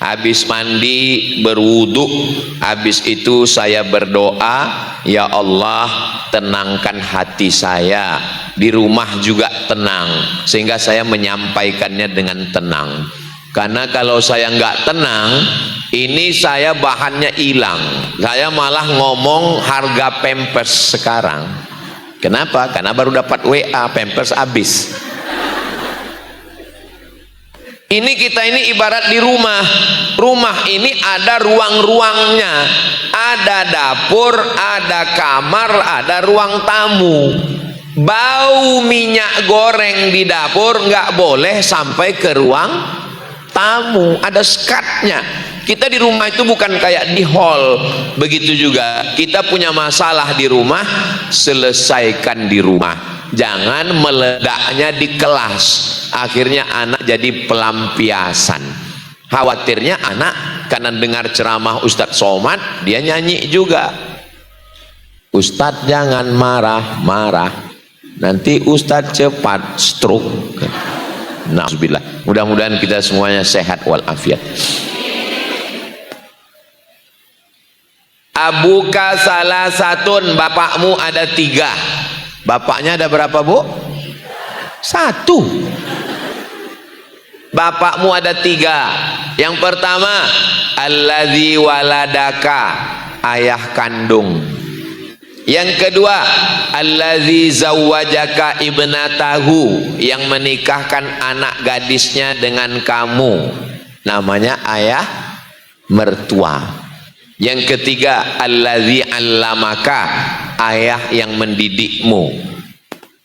habis mandi berwudu, habis itu saya berdoa, ya Allah tenangkan hati saya, di rumah juga tenang, sehingga saya menyampaikannya dengan tenang. Karena kalau saya nggak tenang, ini saya bahannya hilang, saya malah ngomong harga Pampers sekarang. Kenapa? Karena baru dapat WA, Pampers habis. Ini kita ini ibarat di rumah. Rumah ini ada ruang-ruangnya, ada dapur, ada kamar, ada ruang tamu. Bau minyak goreng di dapur nggak boleh sampai ke ruang tamu, ada sekatnya. Kita di rumah itu bukan kayak di hall. Begitu juga kita punya masalah di rumah, selesaikan di rumah. Jangan meledaknya di kelas, akhirnya anak jadi pelampiasan. Khawatirnya anak karena dengar ceramah Ustadz Somad, dia nyanyi juga. Ustadz jangan marah-marah, nanti Ustadz cepat stroke. Na'udzubillah. Mudah-mudahan kita semuanya sehat walafiat. Abuka salah satun, bapakmu ada 3. Bapaknya ada berapa, Bu? 1. Bapakmu ada 3. Yang pertama, alladzi waladaka, ayah kandung. Yang kedua, allazi zawwajaka ibnatahu, yang menikahkan anak gadisnya dengan kamu, namanya ayah mertua. Yang ketiga, allazi allamaka, ayah yang mendidikmu.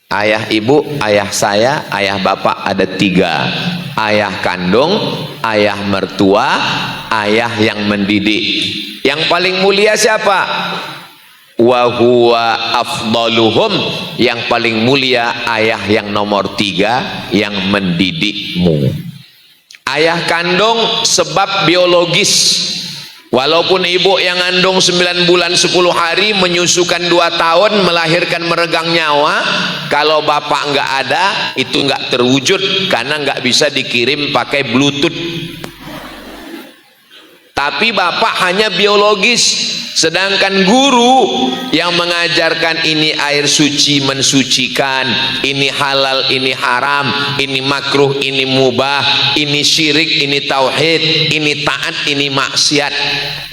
Ayah ibu, ayah saya, ayah bapak ada 3. Ayah kandung, ayah mertua, ayah yang mendidik. Yang paling mulia siapa? Wa huwa afdaluhum, yang paling mulia ayah yang nomor 3, yang mendidikmu. Ayah kandung sebab biologis. Walaupun ibu yang ngandung 9 bulan 10 hari, menyusukan 2 tahun, melahirkan meregang nyawa, kalau bapak nggak ada, itu nggak terwujud, karena nggak bisa dikirim pakai bluetooth. Tapi bapak hanya biologis. Sedangkan guru yang mengajarkan ini air suci mensucikan, ini halal, ini haram, ini makruh, ini mubah, ini syirik, ini tauhid, ini taat, ini maksiat.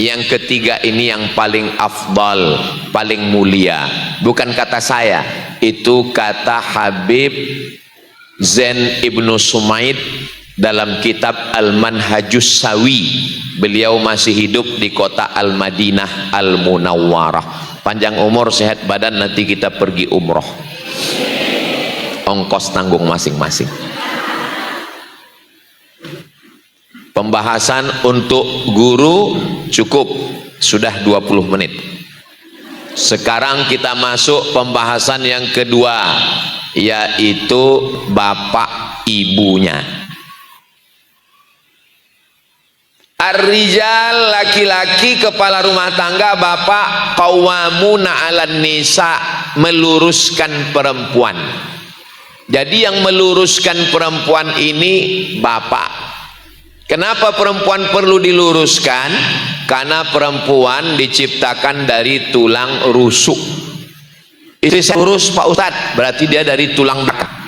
Yang ketiga ini yang paling afdal, paling mulia. Bukan kata saya, itu kata Habib Zain Ibnu Sumaid dalam kitab Al-Manhajus Sawi. Beliau masih hidup di kota Al-Madinah Al-Munawwarah. Panjang umur, sehat badan, nanti kita pergi umroh, ongkos tanggung masing-masing. Pembahasan untuk guru cukup, sudah 20 menit. Sekarang kita masuk pembahasan yang kedua, yaitu bapak ibunya. Ar-rijal, laki-laki kepala rumah tangga, bapak, qawwamuna 'alan nisa, meluruskan perempuan. Jadi yang meluruskan perempuan ini bapak. Kenapa perempuan perlu diluruskan? Karena perempuan diciptakan dari tulang rusuk. Istri saya lurus, Pak Ustadz, berarti dia dari tulang belakang.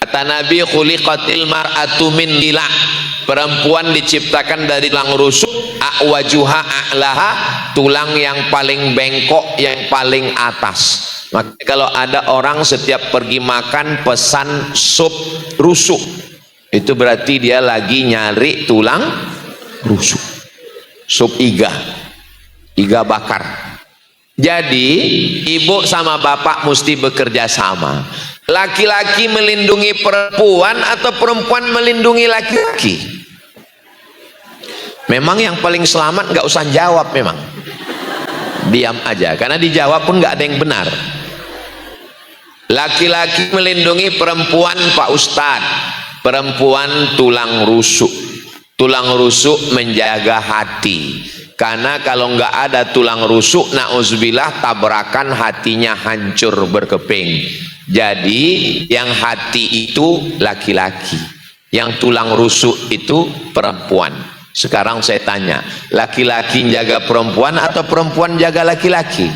Kata Nabi, khuliqatil mar'atu min dila', perempuan diciptakan dari tulang rusuk, a'wajuha a'laha, tulang yang paling bengkok, yang paling atas. Maka kalau ada orang setiap pergi makan pesan sup rusuk, itu berarti dia lagi nyari tulang rusuk, sup iga bakar. Jadi ibu sama bapak mesti bekerja sama. Laki-laki melindungi perempuan atau perempuan melindungi laki-laki? Memang yang paling selamat nggak usah jawab, memang diam aja, karena dijawab pun nggak ada yang benar. Laki-laki melindungi perempuan, Pak Ustadz. Perempuan tulang rusuk. Tulang rusuk menjaga hati. Karena kalau nggak ada tulang rusuk, na'udzubillah, tabrakan hatinya hancur berkeping. Jadi yang hati itu laki-laki, yang tulang rusuk itu perempuan. Sekarang saya tanya, laki-laki jaga perempuan atau perempuan jaga laki-laki?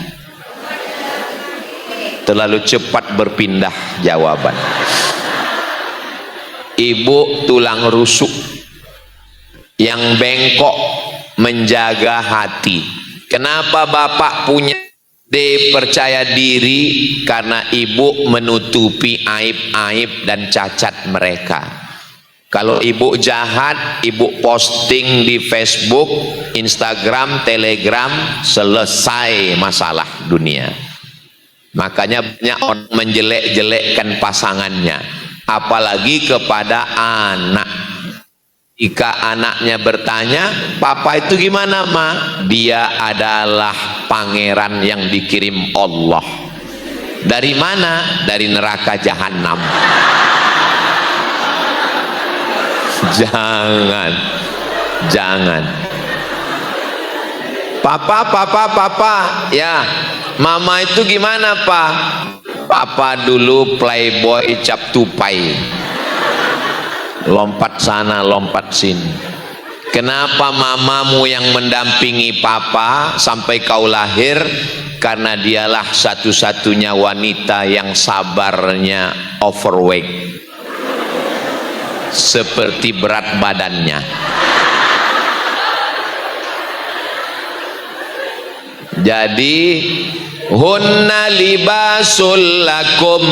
Terlalu cepat berpindah jawaban. Ibu tulang rusuk yang bengkok menjaga hati. Kenapa bapak punya percaya diri? Karena ibu menutupi aib-aib dan cacat mereka. Kalau ibu jahat, ibu posting di Facebook, Instagram, Telegram, selesai masalah dunia. Makanya banyak orang menjelek-jelekkan pasangannya, apalagi kepada anak. Jika anaknya bertanya, papa itu gimana, ma? Dia adalah pangeran yang dikirim Allah. Dari mana? Dari neraka jahanam. Jangan. Papa. Ya, mama itu gimana, pak? Papa dulu playboy cap tupai. Lompat sana, lompat sini. Kenapa mamamu yang mendampingi papa sampai kau lahir? Karena dialah satu-satunya wanita yang sabarnya overweight, seperti berat badannya. Jadi hunna libasul lakum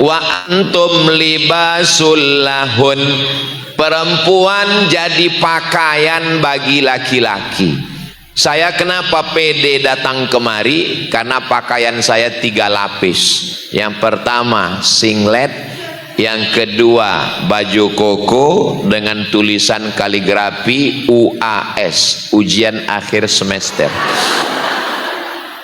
wa antum libasul lahun. Perempuan jadi pakaian bagi laki-laki. Saya kenapa pede datang kemari? Karena pakaian saya 3 lapis. Yang pertama singlet, yang kedua baju koko dengan tulisan kaligrafi UAS, ujian akhir semester.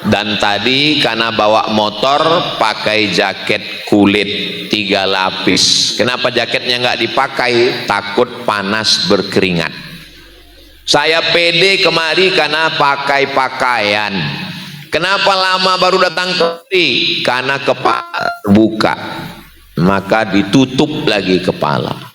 Dan tadi karena bawa motor pakai jaket kulit 3 lapis. Kenapa jaketnya nggak dipakai? Takut panas berkeringat. Saya pede kemari karena pakai pakaian. Kenapa lama baru datang kemari? Karena kepala buka, maka ditutup lagi kepala.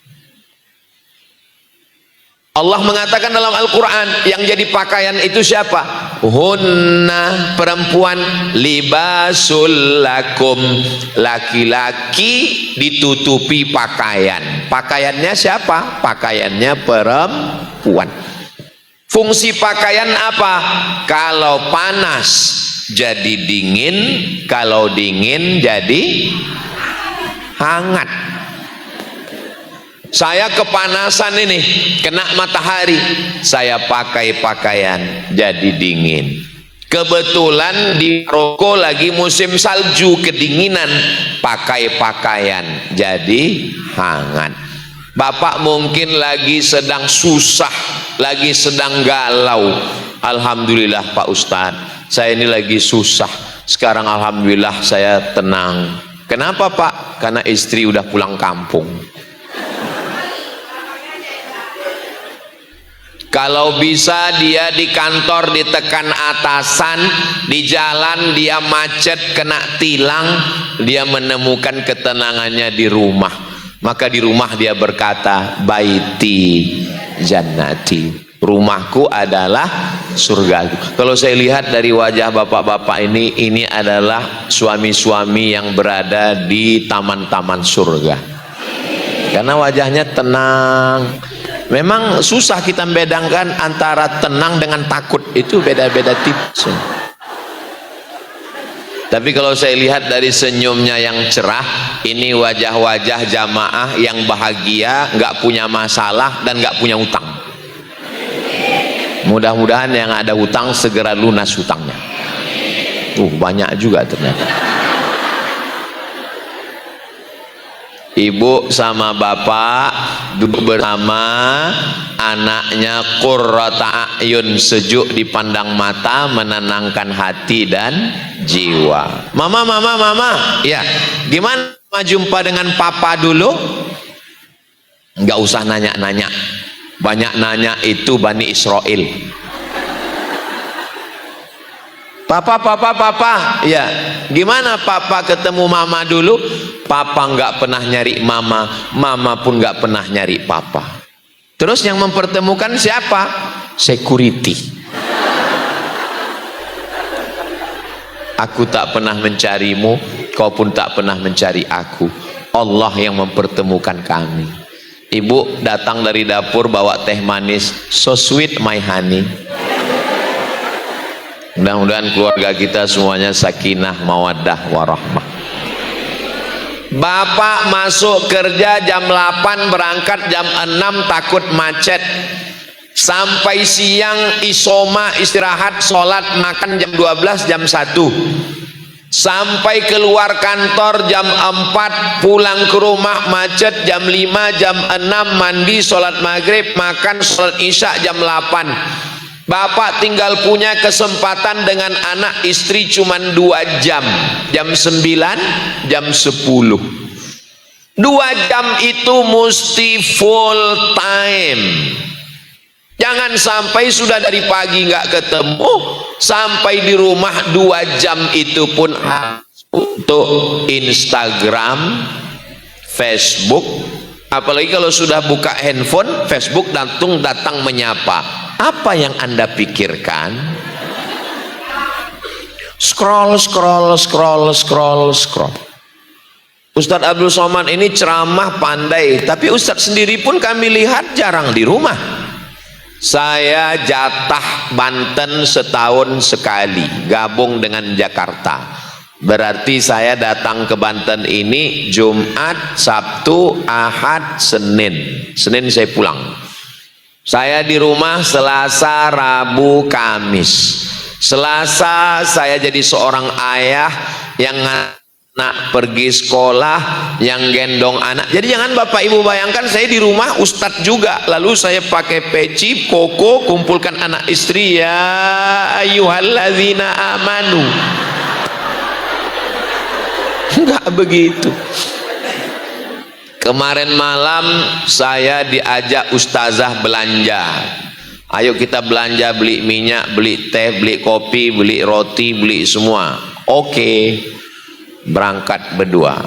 Allah mengatakan dalam Al-Quran, yang jadi pakaian itu siapa? Hunna, perempuan, libasul lakum, laki-laki ditutupi pakaian. Pakaiannya siapa? Pakaiannya perempuan. Fungsi pakaian apa? Kalau panas jadi dingin, kalau dingin jadi hangat. Saya kepanasan ini, kena matahari, saya pakai pakaian jadi dingin. Kebetulan di Maroko lagi musim salju, kedinginan, pakai pakaian jadi hangat. Bapak mungkin lagi sedang susah, lagi sedang galau. Alhamdulillah Pak Ustadz, saya ini lagi susah. Sekarang alhamdulillah saya tenang. Kenapa Pak? Karena istri udah pulang kampung. Kalau bisa dia di kantor ditekan atasan, di jalan dia macet kena tilang, dia menemukan ketenangannya di rumah. Maka di rumah dia berkata, baiti jannati, rumahku adalah surga. Kalau saya lihat dari wajah bapak-bapak ini adalah suami-suami yang berada di taman-taman surga. Karena wajahnya tenang. Memang susah kita membedakan antara tenang dengan takut, itu beda-beda tipis. Tapi kalau saya lihat dari senyumnya yang cerah, ini wajah-wajah jamaah yang bahagia, nggak punya masalah dan nggak punya utang. Mudah-mudahan yang ada utang segera lunas utangnya. Banyak juga ternyata. Ibu sama bapak duduk bersama, anaknya qurrata a'yun, sejuk dipandang mata, menenangkan hati dan jiwa. Mama, ya, gimana jumpa dengan papa dulu? Nggak usah nanya-nanya, banyak nanya itu Bani Israel. Papa, papa, papa. Ya, gimana papa ketemu mama dulu? Papa nggak pernah nyari mama, mama pun nggak pernah nyari papa. Terus yang mempertemukan siapa? Security. Aku tak pernah mencarimu, kau pun tak pernah mencari aku. Allah yang mempertemukan kami. Ibu datang dari dapur bawa teh manis, so sweet my honey. Mudah-mudahan keluarga kita semuanya sakinah, mawaddah, warahmah. Bapak masuk kerja jam 8, berangkat jam 6, takut macet. Sampai siang isoma, istirahat, sholat, makan jam 12, jam 1. Sampai keluar kantor jam 4, pulang ke rumah macet jam 5, jam 6, mandi, sholat maghrib, makan, sholat isya jam 8. Bapak tinggal punya kesempatan dengan anak istri cuman 2 jam, jam 9, jam 10. 2 jam itu mesti full time. Jangan sampai sudah dari pagi nggak ketemu, sampai di rumah 2 jam itu pun untuk Instagram, Facebook. Apalagi kalau sudah buka handphone, Facebook datang menyapa. Apa yang Anda pikirkan? Scroll. Ustadz Abdul Somad ini ceramah pandai, tapi Ustadz sendiri pun kami lihat jarang di rumah. Saya jatah Banten setahun sekali, gabung dengan Jakarta. Berarti saya datang ke Banten ini Jumat, Sabtu, Ahad, Senin. Senin saya pulang. Saya di rumah Selasa, Rabu, Kamis. Selasa saya jadi seorang ayah yang anak pergi sekolah, yang gendong anak. Jadi jangan Bapak Ibu bayangkan saya di rumah ustadz juga, lalu saya pakai peci, koko, kumpulkan anak istri, ya ayyuhalladzina amanu. Enggak begitu. Kemarin malam saya diajak ustazah belanja. Ayo kita belanja, beli minyak, beli teh, beli kopi, beli roti, beli semua. Oke. Berangkat berdua.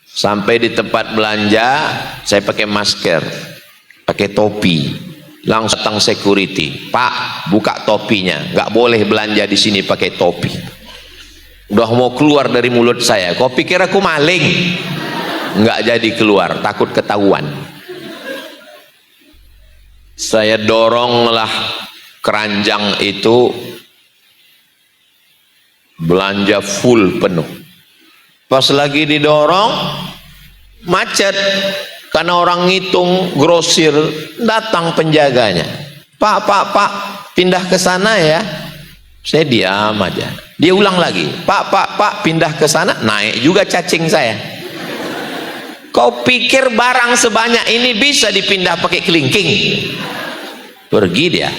Sampai di tempat belanja, saya pakai masker, pakai topi. Langsung datang security, Pak, buka topinya, nggak boleh belanja di sini pakai topi. Udah mau keluar dari mulut saya, kau pikir aku maling? Nggak jadi keluar, takut ketahuan. Saya doronglah keranjang itu, belanja full penuh. Pas lagi didorong macet karena orang ngitung, grosir, datang penjaganya. Pak, pindah ke sana ya. Saya diam aja. Dia ulang lagi, Pak, pindah ke sana. Naik juga cacing saya. Kau pikir barang sebanyak ini bisa dipindah pakai kelingking? Pergi dia.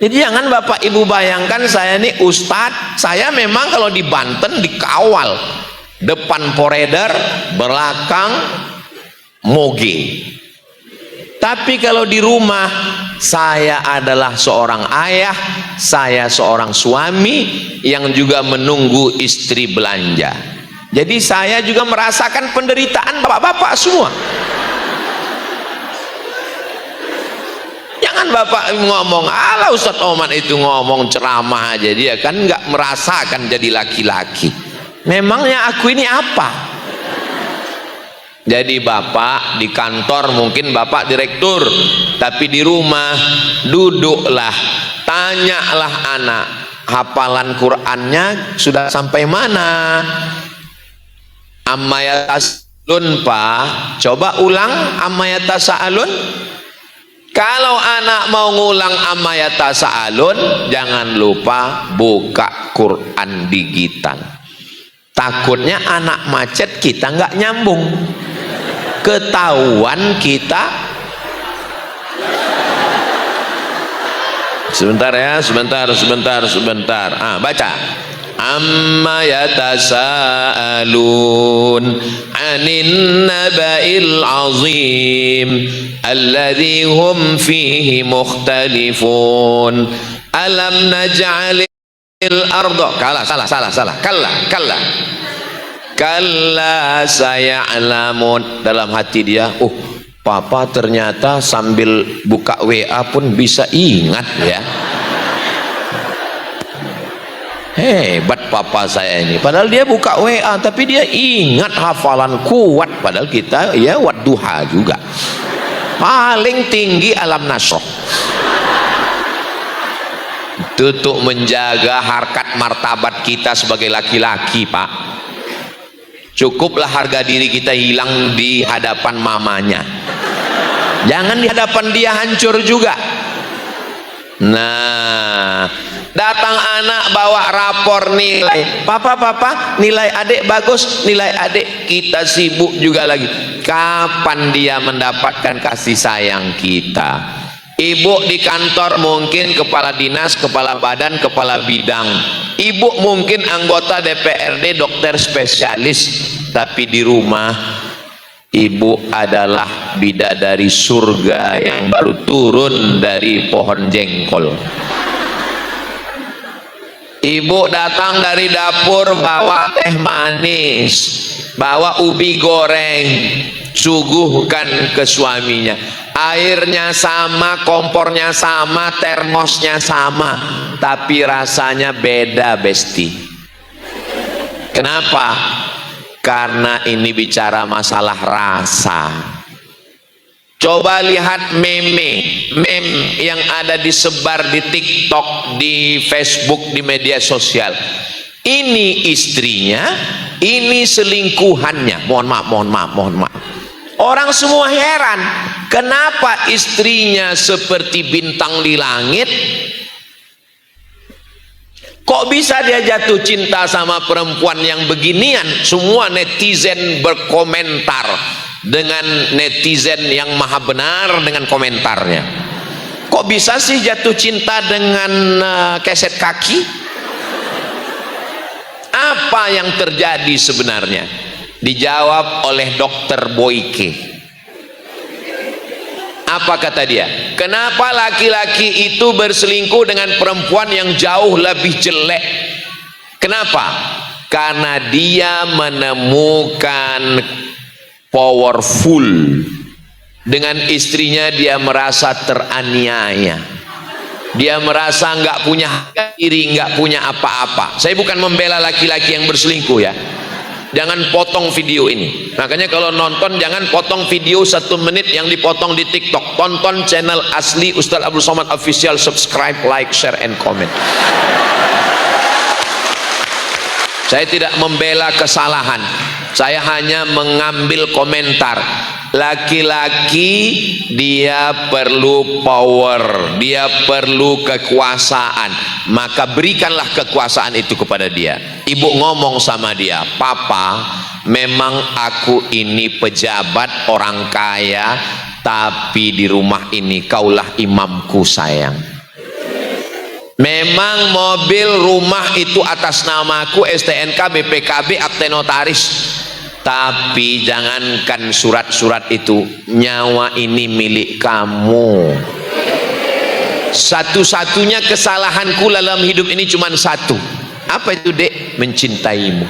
Jadi jangan Bapak Ibu bayangkan saya ini ustadz, saya memang kalau di Banten dikawal, depan poreder, belakang moge. Tapi kalau di rumah saya adalah seorang ayah, saya seorang suami yang juga menunggu istri belanja. Jadi saya juga merasakan penderitaan bapak-bapak semua. Jangan Bapak ngomong, ala Ustadz Oman itu ngomong ceramah aja, dia kan nggak merasakan jadi laki-laki. Memangnya aku ini apa? Jadi Bapak di kantor mungkin Bapak direktur, tapi di rumah duduklah, tanyalah anak, hafalan Qur'annya sudah sampai mana? Amma yatasa'alun Pak, coba ulang amma yatasa'alun. Kalau anak mau ngulang amma yatasa'alun, jangan lupa buka Quran digital. Takutnya anak macet kita nggak nyambung, ketahuan kita. Sebentar ya, sebentar. Baca. Amma yatasa'alun anin naba'il azim alladhi hum fihi mukhtalifun alam naj'al ardo, kalah, salah, kalla saya'lamun. Dalam hati dia, oh papa ternyata sambil buka WA pun bisa ingat ya. Hebat papa saya ini, padahal dia buka WA tapi dia ingat hafalan kuat, padahal kita ya wadduha juga paling tinggi alam nasroh. Itu untuk menjaga harkat martabat kita sebagai laki-laki, Pak. Cukuplah harga diri kita hilang di hadapan mamanya, jangan di hadapan dia hancur juga. Nah, datang anak bawa rapor nilai, papa nilai adik bagus, nilai adik, kita sibuk juga lagi. Kapan dia mendapatkan kasih sayang kita? Ibu di kantor mungkin kepala dinas, kepala badan, kepala bidang. Ibu mungkin anggota DPRD, dokter spesialis, tapi di rumah ibu adalah bidadari surga yang baru turun dari pohon jengkol. Ibu datang dari dapur bawa teh manis, bawa ubi goreng, suguhkan ke suaminya. Airnya sama, kompornya sama, termosnya sama, tapi rasanya beda, besti. Kenapa? Karena ini bicara masalah rasa. Coba lihat meme yang ada disebar di TikTok, di Facebook, di media sosial. Ini istrinya, ini selingkuhannya. Mohon maaf. Orang semua heran, kenapa istrinya seperti bintang di langit? Kok bisa dia jatuh cinta sama perempuan yang beginian? Semua netizen berkomentar dengan netizen yang maha benar dengan komentarnya. Kok bisa sih jatuh cinta dengan keset kaki? Apa yang terjadi sebenarnya? Dijawab oleh dokter Boyke. Apa kata dia? Kenapa laki-laki itu berselingkuh dengan perempuan yang jauh lebih jelek? Kenapa? Karena dia menemukan powerful. Dengan istrinya dia merasa teraniaya. Dia merasa nggak punya harga diri, nggak punya apa-apa. Saya bukan membela laki-laki yang berselingkuh ya. Jangan potong video ini. Makanya kalau nonton jangan potong video 1 menit yang dipotong di TikTok. Tonton channel asli Ustaz Abdul Somad Official, subscribe, like, share, and comment. Saya tidak membela kesalahan. Saya hanya mengambil komentar. Laki-laki dia perlu power, dia perlu kekuasaan, maka berikanlah kekuasaan itu kepada dia. Ibu ngomong sama dia, papa memang aku ini pejabat orang kaya, tapi di rumah ini kaulah imamku sayang. Memang mobil rumah itu atas namaku, STNK, BPKB, akte notaris, tapi jangankan surat-surat itu, nyawa ini milik kamu. Satu-satunya kesalahanku dalam hidup ini cuma satu. Apa itu, Dek? Mencintaimu.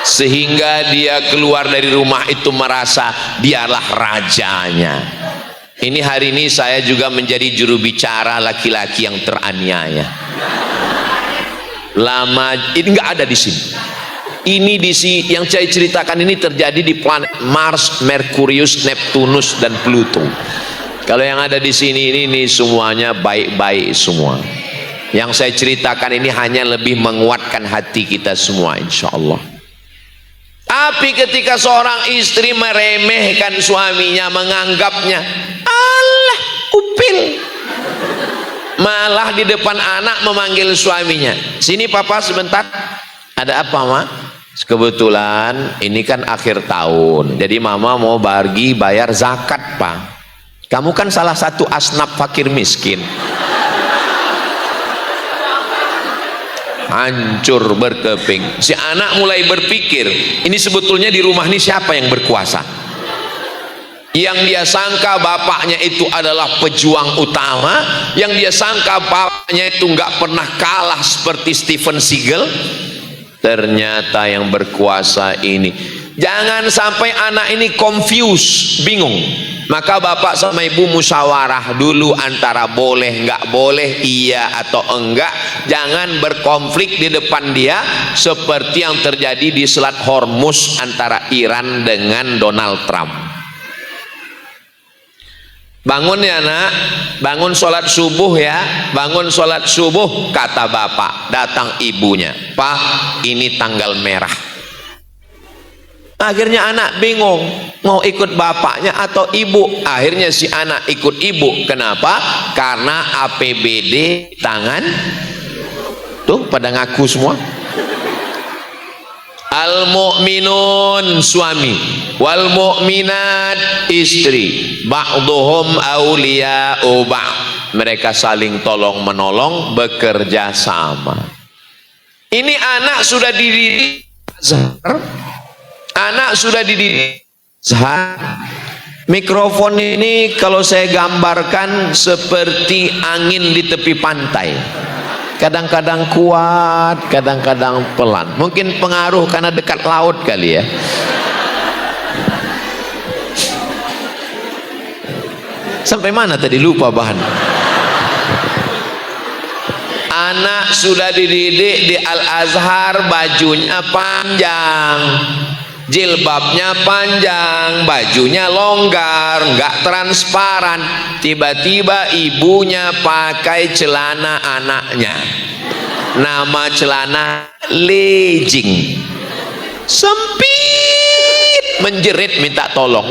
Sehingga dia keluar dari rumah itu merasa dialah rajanya. Ini hari ini saya juga menjadi juru bicara laki-laki yang teraniaya. Lama ini nggak ada di sini. Ini yang saya ceritakan ini terjadi di planet Mars, Merkurius, Neptunus, dan Pluto. Kalau yang ada di sini ini semuanya baik-baik semua. Yang saya ceritakan ini hanya lebih menguatkan hati kita semua, insya Allah. Tapi ketika seorang istri meremehkan suaminya, menganggapnya Allah upil, malah di depan anak memanggil suaminya, sini papa sebentar. Ada apa, Ma? Kebetulan ini kan akhir tahun, jadi mama mau bayar zakat, Pak. Kamu kan salah satu asnaf fakir miskin. Hancur berkeping. Si anak mulai berpikir, ini sebetulnya di rumah ini siapa yang berkuasa? Yang dia sangka bapaknya itu adalah pejuang utama, yang dia sangka bapaknya itu nggak pernah kalah seperti Steven Seagal. Ternyata yang berkuasa ini. Jangan sampai anak ini confused, bingung. Maka bapak sama ibu musyawarah dulu antara boleh nggak boleh, iya atau enggak. Jangan berkonflik di depan dia seperti yang terjadi di Selat Hormuz antara Iran dengan Donald Trump. Bangun ya nak, bangun sholat subuh ya, bangun sholat subuh, kata bapak. Datang ibunya, pak ini tanggal merah. Akhirnya anak bingung mau ikut bapaknya atau ibu. Akhirnya si anak ikut ibu. Kenapa? Karena APBD tangan tuh pada ngaku semua. Al mu'minun suami, wal mu'minat istri, ba'duhum awliya'u ba'd. Mereka saling tolong menolong, bekerja sama. Ini anak sudah dididik Azhar. Anak sudah dididik Azhar. Mikrofon ini kalau saya gambarkan seperti angin di tepi pantai. Kadang-kadang kuat, kadang-kadang pelan. Mungkin pengaruh karena dekat laut kali ya. Sampai mana tadi, lupa bahan. Anak sudah dididik di Al-Azhar, bajunya panjang, jilbabnya panjang, bajunya longgar, nggak transparan. Tiba-tiba ibunya pakai celana anaknya, nama celana legging, sempit, menjerit minta tolong.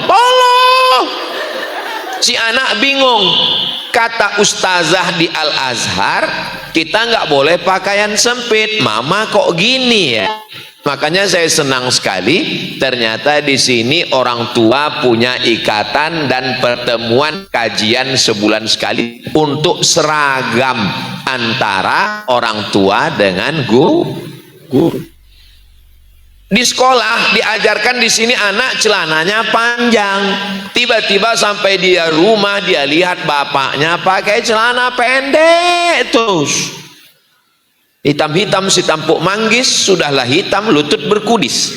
Si anak bingung. Kata ustazah di Al-Azhar, kita nggak boleh pakaian sempit. Mama kok gini ya? Makanya saya senang sekali, ternyata di sini orang tua punya ikatan dan pertemuan kajian sebulan sekali untuk seragam antara orang tua dengan guru. Di sekolah diajarkan di sini anak celananya panjang. Tiba-tiba sampai dia rumah dia lihat bapaknya pakai celana pendek terus. Hitam-hitam si tampuk manggis, sudahlah hitam lutut berkudis.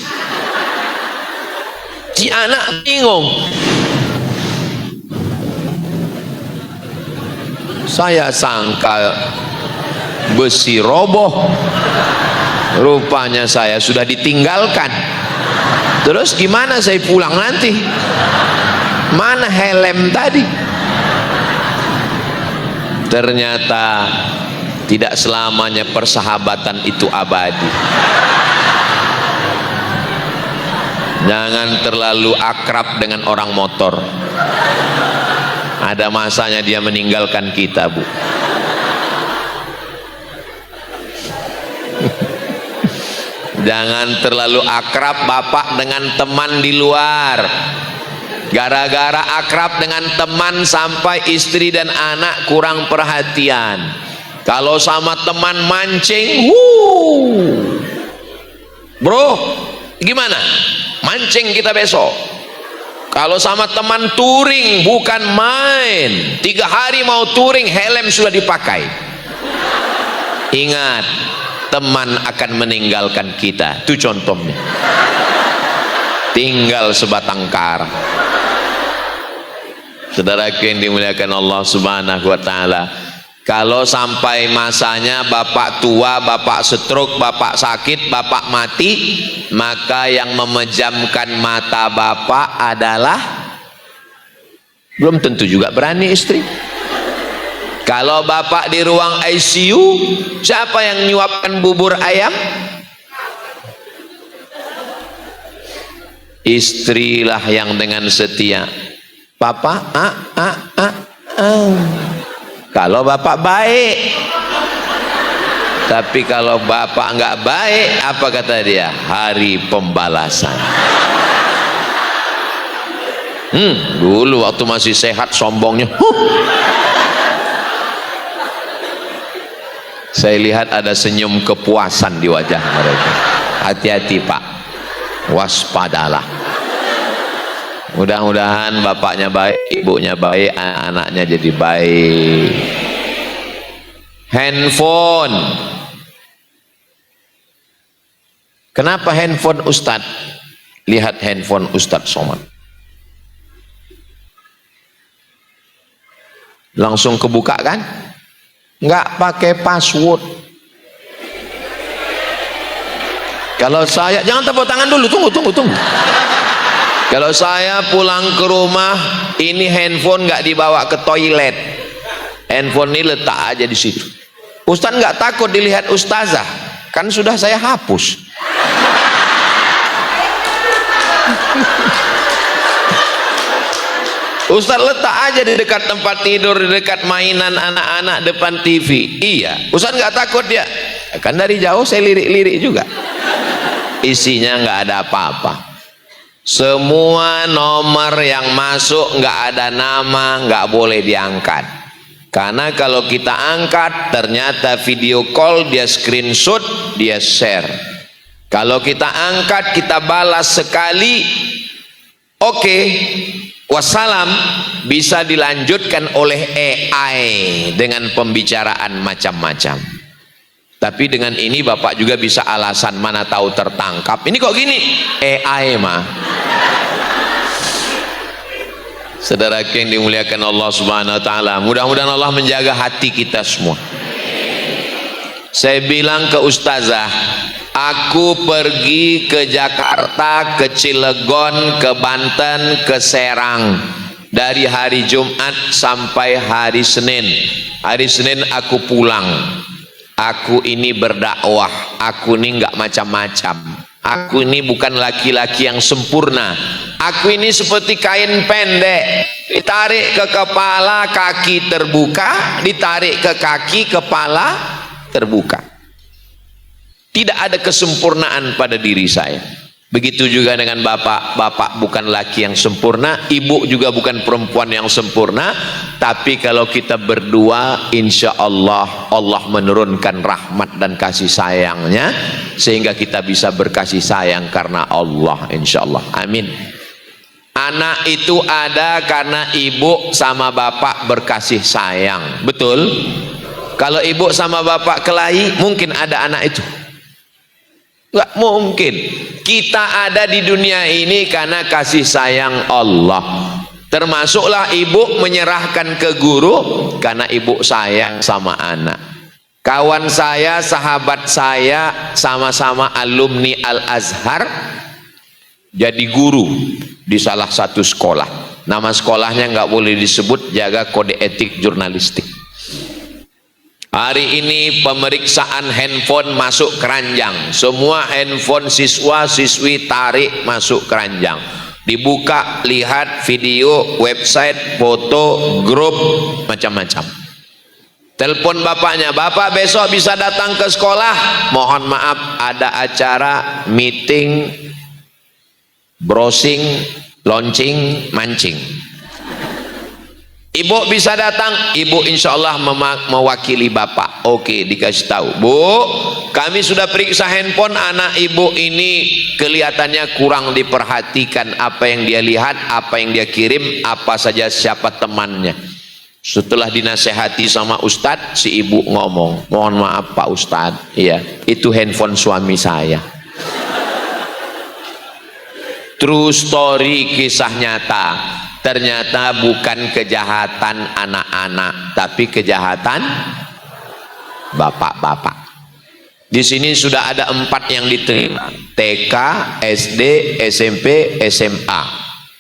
Si anak bingung. Saya sangka besi roboh, rupanya saya sudah ditinggalkan. Terus gimana saya pulang nanti? Mana helm tadi? Ternyata tidak selamanya persahabatan itu abadi. Jangan terlalu akrab dengan orang motor. Ada masanya dia meninggalkan kita, Bu. Jangan terlalu akrab bapak dengan teman di luar. Gara-gara akrab dengan teman sampai istri dan anak kurang perhatian. Kalau sama teman mancing, bro, gimana? Mancing kita besok. Kalau sama teman touring, bukan main. 3 hari mau touring, helm sudah dipakai. Ingat, teman akan meninggalkan kita. Itu contohnya. Tinggal sebatang kara. Saudaraku yang dimuliakan Allah Subhanahu wa Ta'ala, kalau sampai masanya bapak tua, bapak stroke, bapak sakit, bapak mati, maka yang memejamkan mata bapak adalah belum tentu juga berani istri. Kalau bapak di ruang ICU, siapa yang nyuapkan bubur ayam? Istrilah yang dengan setia. Papa, kalau bapak baik. Tapi kalau bapak nggak baik, apa kata dia? Hari pembalasan. Dulu waktu masih sehat sombongnya. Saya lihat ada senyum kepuasan di wajah mereka. Hati-hati Pak, waspadalah. Mudah-mudahan bapaknya baik, ibunya baik, anak-anaknya jadi baik. Handphone. Kenapa handphone Ustadz? Lihat handphone Ustadz Somad. Langsung kebuka kan? Nggak pakai password. Kalau saya, jangan tepuk tangan dulu, tunggu. Kalau saya pulang ke rumah, ini handphone nggak dibawa ke toilet. Handphone ini letak aja di situ. Ustadz nggak takut dilihat ustazah, kan sudah saya hapus. Ustadz letak aja di dekat tempat tidur, di dekat mainan anak-anak, depan TV. Iya, Ustadz nggak takut dia. Kan dari jauh saya lirik-lirik juga. Isinya nggak ada apa-apa. Semua nomor yang masuk nggak ada nama, nggak boleh diangkat. Karena kalau kita angkat, ternyata video call, dia screenshot, dia share. Kalau kita angkat, kita balas sekali, oke, wassalam, bisa dilanjutkan oleh AI dengan pembicaraan macam-macam. Tapi dengan ini Bapak juga bisa alasan, mana tahu tertangkap. Ini kok gini? AI mah. Saudara yang dimuliakan Allah Subhanahu wa taala, mudah-mudahan Allah menjaga hati kita semua. Saya bilang ke ustazah, aku pergi ke Jakarta, ke Cilegon, ke Banten, ke Serang dari hari Jumat sampai hari Senin. Hari Senin aku pulang. Aku ini berdakwah, aku ini enggak macam-macam. Aku ini bukan laki-laki yang sempurna. Aku ini seperti kain pendek, ditarik ke kepala, kaki terbuka, ditarik ke kaki, kepala terbuka. Tidak ada kesempurnaan pada diri saya. Begitu juga dengan bapak. Bapak bukan laki yang sempurna, ibu juga bukan perempuan yang sempurna. Tapi kalau kita berdua, insya Allah Allah menurunkan rahmat dan kasih sayangnya, sehingga kita bisa berkasih sayang karena Allah, insya Allah. Amin. Anak itu ada karena ibu sama bapak berkasih sayang. Betul? Kalau ibu sama bapak kelahi, mungkin ada anak itu? Nggak mungkin. Kita ada di dunia ini karena kasih sayang Allah. Termasuklah ibu menyerahkan ke guru karena ibu sayang sama anak. Kawan saya, sahabat saya, sama-sama alumni Al-Azhar, jadi guru di salah satu sekolah. Nama sekolahnya nggak boleh disebut, jaga kode etik jurnalistik. Hari ini pemeriksaan handphone masuk keranjang. Semua handphone siswa-siswi tarik masuk keranjang. Dibuka, lihat video, website, foto, grup, macam-macam. Telepon bapaknya, bapak besok bisa datang ke sekolah? Mohon maaf, ada acara, meeting, browsing, launching, mancing. Ibu bisa datang? Ibu insya Allah mewakili bapak. Oke, dikasih tahu, Bu, kami sudah periksa handphone anak ibu ini, kelihatannya kurang diperhatikan. Apa yang dia lihat, apa yang dia kirim, apa saja, siapa temannya. Setelah dinasehati sama Ustadz, si ibu ngomong, mohon maaf Pak Ustadz, iya, itu handphone suami saya. True story, kisah nyata. Ternyata bukan kejahatan anak-anak, tapi kejahatan bapak-bapak. Di sini sudah ada 4 yang diterima: TK, SD, SMP, SMA.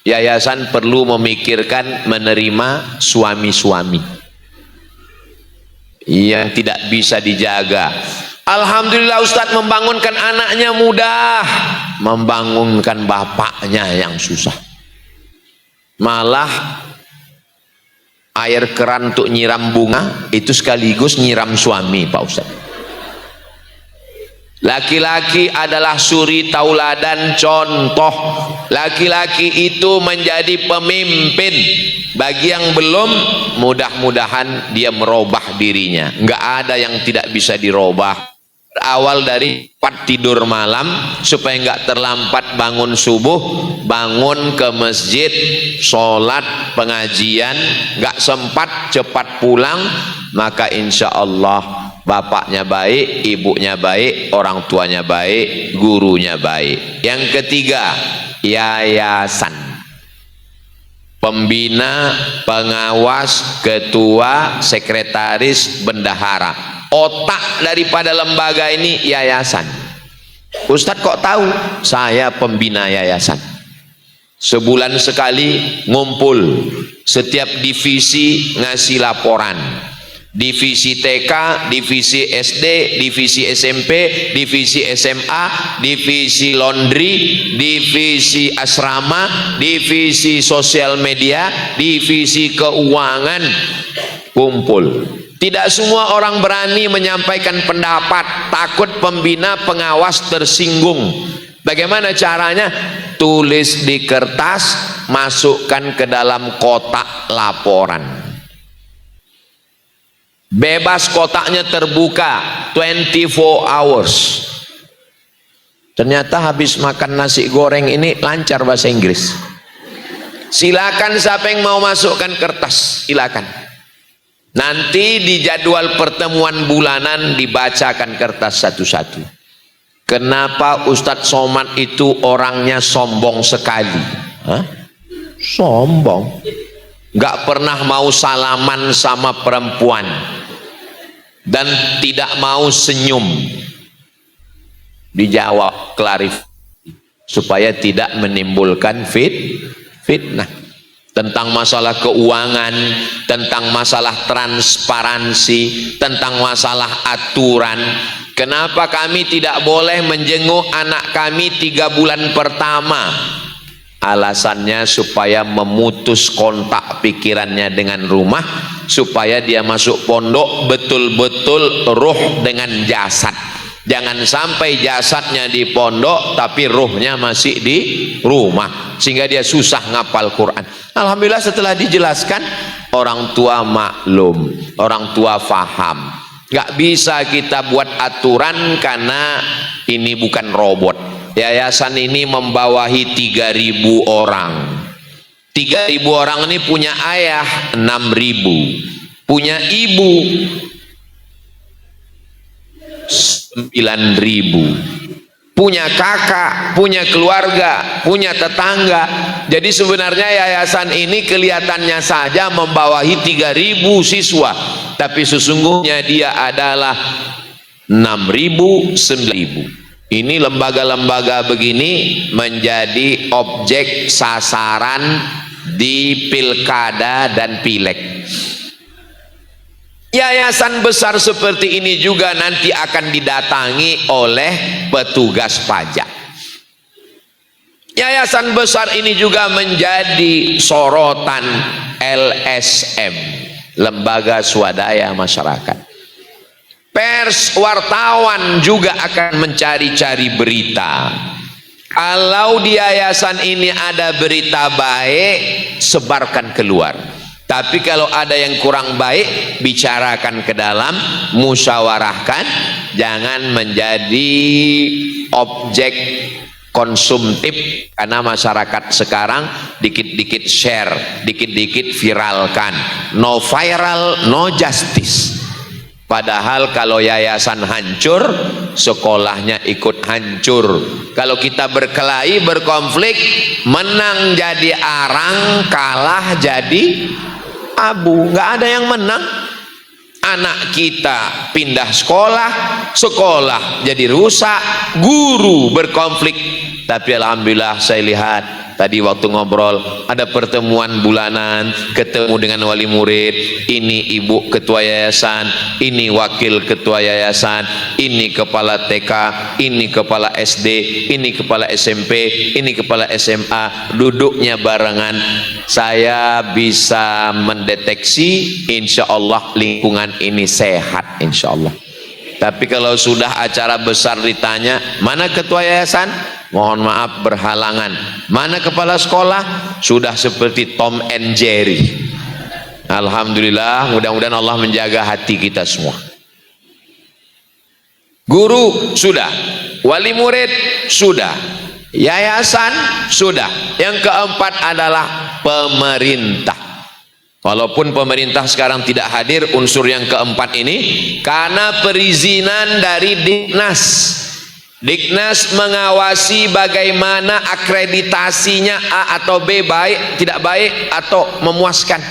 Yayasan perlu memikirkan menerima suami-suami yang tidak bisa dijaga. Alhamdulillah Ustadz membangunkan anaknya mudah, membangunkan bapaknya yang susah. Malah air keran untuk nyiram bunga itu sekaligus nyiram suami, Pak Ustaz. Laki-laki adalah suri tauladan, contoh. Laki-laki itu menjadi pemimpin. Bagi yang belum, mudah-mudahan dia merubah dirinya. Enggak ada yang tidak bisa dirubah. awal dari tidur malam supaya nggak terlambat bangun subuh, bangun ke masjid, sholat, pengajian, nggak sempat cepat pulang, maka insya Allah bapaknya baik, ibunya baik, orang tuanya baik, gurunya baik. Yang ketiga, yayasan. Pembina, pengawas, ketua, sekretaris, bendahara. Otak daripada lembaga ini yayasan. Ustadz kok tahu? Saya pembina yayasan. Sebulan sekali ngumpul, setiap divisi ngasih laporan. Divisi TK, divisi SD, divisi SMP, divisi SMA, divisi laundry, divisi asrama, divisi sosial media, divisi keuangan, kumpul. Tidak semua orang berani menyampaikan pendapat, takut pembina pengawas tersinggung. Bagaimana caranya? Tulis di kertas, masukkan ke dalam kotak laporan. Bebas, kotaknya terbuka 24 hours. Ternyata habis makan nasi goreng ini lancar bahasa Inggris. Silakan siapa yang mau masukkan kertas, silakan. Nanti di jadwal pertemuan bulanan dibacakan kertas satu-satu. Kenapa Ustadz Somad itu orangnya sombong sekali? Hah? Sombong. Gak pernah mau salaman sama perempuan dan tidak mau senyum. Dijawab, klarif supaya tidak menimbulkan fitnah. Tentang masalah keuangan, tentang masalah transparansi, tentang masalah aturan. Kenapa kami tidak boleh menjenguk anak kami 3 bulan pertama? Alasannya supaya memutus kontak pikirannya dengan rumah, supaya dia masuk pondok betul-betul ruh dengan jasad. Jangan sampai jasadnya di pondok tapi ruhnya masih di rumah, sehingga dia susah ngapal Quran. Alhamdulillah setelah dijelaskan, orang tua maklum, orang tua faham. Gak bisa kita buat aturan karena ini bukan robot. Yayasan ini membawahi 3.000 orang. 3.000 orang ini punya ayah 6.000, punya ibu 9.000, punya kakak, punya keluarga, punya tetangga. Jadi sebenarnya yayasan ini kelihatannya saja membawahi 3.000 siswa, tapi sesungguhnya dia adalah 6.000, 9.000. Ini lembaga-lembaga begini menjadi objek sasaran di pilkada dan pileg. Yayasan besar seperti ini juga nanti akan didatangi oleh petugas pajak. Yayasan besar ini juga menjadi sorotan LSM, Lembaga Swadaya Masyarakat. Pers, wartawan juga akan mencari-cari berita. Kalau di yayasan ini ada berita baik, sebarkan keluar. Tapi kalau ada yang kurang baik, bicarakan ke dalam, musyawarahkan. Jangan menjadi objek konsumtif, karena masyarakat sekarang dikit-dikit share, dikit-dikit viralkan. No viral, no justice. Padahal kalau yayasan hancur, sekolahnya ikut hancur. Kalau kita berkelahi, berkonflik, menang jadi arang, kalah jadi abu. Nggak ada yang menang. Anak kita pindah sekolah, sekolah jadi rusak, guru berkonflik. Tapi alhamdulillah saya lihat tadi waktu ngobrol, ada pertemuan bulanan, ketemu dengan wali murid, ini ibu ketua yayasan, ini wakil ketua yayasan, ini kepala TK, ini kepala SD, ini kepala SMP, ini kepala SMA, duduknya barengan. Saya bisa mendeteksi insya Allah lingkungan ini sehat insya Allah. Tapi kalau sudah acara besar ditanya, mana ketua yayasan? Mohon maaf berhalangan. Mana kepala sekolah? Sudah seperti Tom and Jerry. Alhamdulillah, mudah-mudahan Allah menjaga hati kita semua. Guru sudah, wali murid sudah, yayasan sudah. Yang keempat adalah pemerintah. Walaupun pemerintah sekarang tidak hadir unsur yang keempat ini karena perizinan dari Diknas. Diknas mengawasi bagaimana akreditasinya A atau B, baik, tidak baik, atau memuaskan.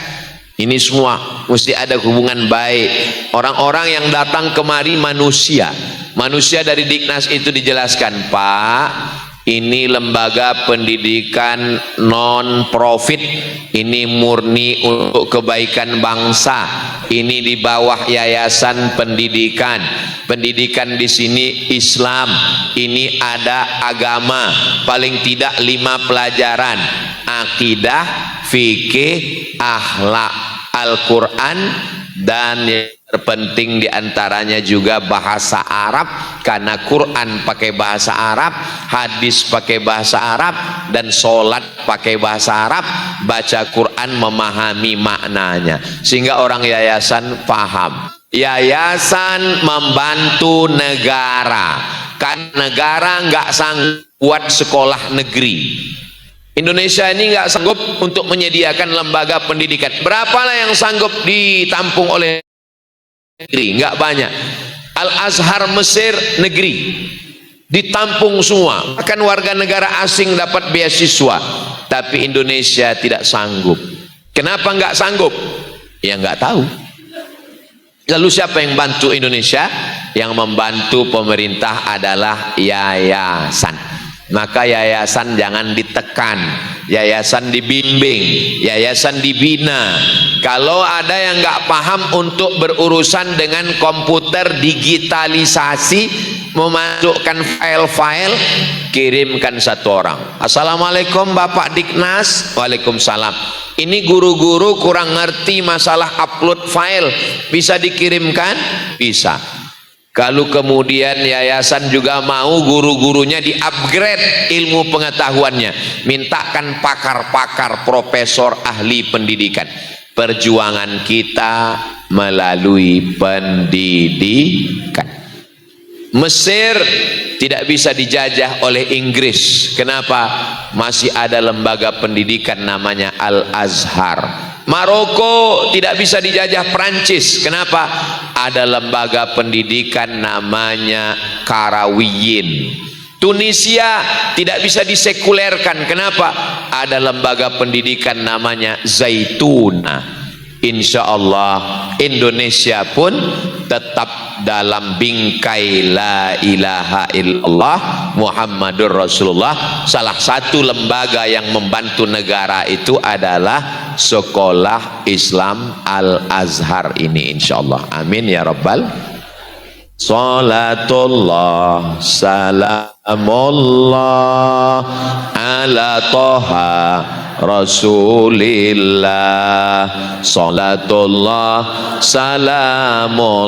Ini semua mesti ada hubungan baik. Orang-orang yang datang kemari manusia. Manusia dari Diknas itu dijelaskan, Pak, ini lembaga pendidikan non-profit, ini murni untuk kebaikan bangsa, ini di bawah yayasan pendidikan. Pendidikan di sini Islam, ini ada agama, paling tidak 5 pelajaran: akidah, fikih, akhlak, Al-Quran, dan yang terpenting diantaranya juga bahasa Arab, karena Quran pakai bahasa Arab, hadis pakai bahasa Arab, dan sholat pakai bahasa Arab. Baca Quran memahami maknanya, sehingga orang yayasan paham. Yayasan membantu negara, kan negara nggak sanggup buat sekolah negeri. Indonesia ini nggak sanggup untuk menyediakan lembaga pendidikan. Berapalah yang sanggup ditampung oleh negeri? Nggak banyak. Al-Azhar Mesir negeri, ditampung semua. Bahkan warga negara asing dapat beasiswa. Tapi Indonesia tidak sanggup. Kenapa nggak sanggup? Ya nggak tahu. Lalu siapa yang bantu Indonesia? Yang membantu pemerintah adalah yayasan. Maka yayasan jangan ditekan, yayasan dibimbing, yayasan dibina. Kalau ada yang nggak paham untuk berurusan dengan komputer digitalisasi, memasukkan file-file, kirimkan 1 orang. Assalamualaikum Bapak Diknas. Waalaikumsalam. Ini guru-guru kurang ngerti masalah upload file, bisa dikirimkan? Bisa. Kalau kemudian yayasan juga mau guru-gurunya di-upgrade ilmu pengetahuannya, mintakan pakar-pakar, profesor, ahli pendidikan. Perjuangan kita melalui pendidikan. Mesir tidak bisa dijajah oleh Inggris. Kenapa? Masih ada lembaga pendidikan namanya Al-Azhar. Maroko tidak bisa dijajah Prancis. Kenapa? Ada lembaga pendidikan namanya Karawiyin. Tunisia tidak bisa disekulerkan. Kenapa? Ada lembaga pendidikan namanya Zaituna. Insya Allah Indonesia pun tetap dalam bingkai la ilaha illallah Muhammadur Rasulullah. Salah satu lembaga yang membantu negara itu adalah Sekolah Islam Al-Azhar ini, insya Allah. Amin ya rabbal. Salatullah salamullah ala toha Rasulillah. Salatullah salamullah